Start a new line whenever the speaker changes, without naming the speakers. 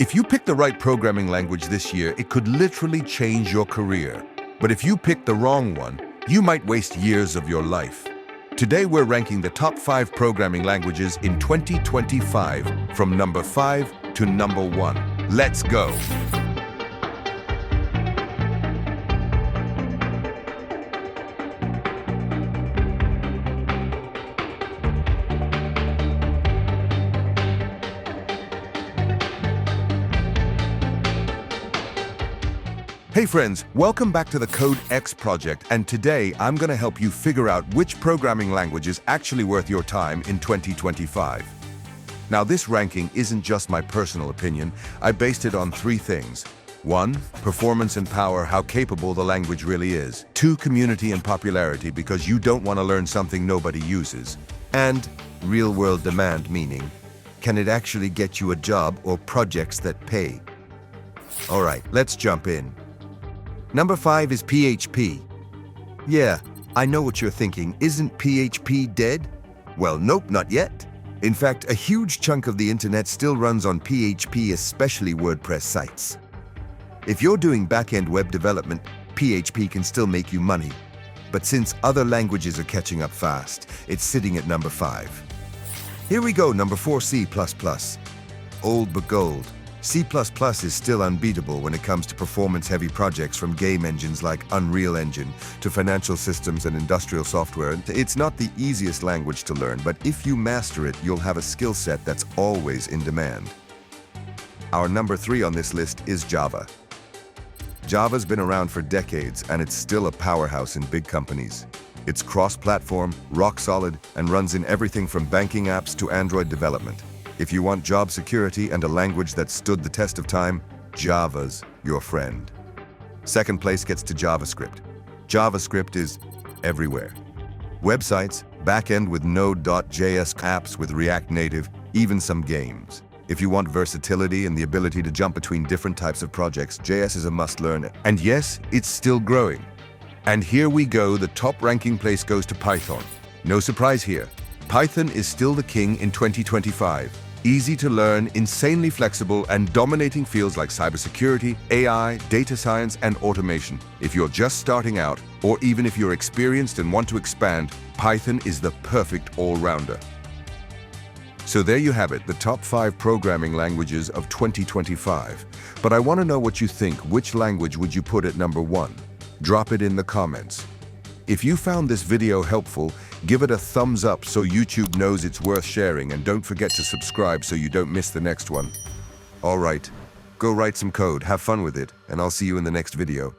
If you pick the right programming language this year, it could literally change your career. But if you pick the wrong one, you might waste years of your life. Today we're ranking the top 5 programming languages in 2025 from number 5 to number 1. Let's go! Hey friends, welcome back to the Code X project, and today I'm going to help you figure out which programming language is actually worth your time in 2025. Now this ranking isn't just my personal opinion, I based it on 3 things. 1. Performance and power, how capable the language really is. 2. Community and popularity, because you don't want to learn something nobody uses. And real-world demand, meaning, can it actually get you a job or projects that pay? Alright, let's jump in. Number 5 is PHP. Yeah, I know what you're thinking. Isn't PHP dead? Well, nope, not yet. In fact, a huge chunk of the internet still runs on PHP, especially WordPress sites. If you're doing back-end web development, PHP can still make you money. But since other languages are catching up fast, it's sitting at number 5. Here we go, number 4, C++. Old but gold. C++ is still unbeatable when it comes to performance-heavy projects, from game engines like Unreal Engine to financial systems and industrial software. It's not the easiest language to learn, but if you master it, you'll have a skill set that's always in demand. Our number 3 on this list is Java. Java's been around for decades, and it's still a powerhouse in big companies. It's cross-platform, rock-solid, and runs in everything from banking apps to Android development. If you want job security and a language that stood the test of time, Java's your friend. Second place gets to JavaScript. JavaScript is everywhere. Websites, back-end with Node.js, apps with React Native, even some games. If you want versatility and the ability to jump between different types of projects, JS is a must-learn. And yes, it's still growing. And here we go, the top-ranking place goes to Python. No surprise here. Python is still the king in 2025. Easy to learn, insanely flexible, and dominating fields like cybersecurity, AI, data science, and automation. If you're just starting out, or even if you're experienced and want to expand, Python is the perfect all-rounder. So there you have it, the top 5 programming languages of 2025. But I want to know what you think. Which language would you put at number 1? Drop it in the comments. If you found this video helpful, give it a thumbs up so YouTube knows it's worth sharing, and don't forget to subscribe so you don't miss the next one. Alright, go write some code, have fun with it, and I'll see you in the next video.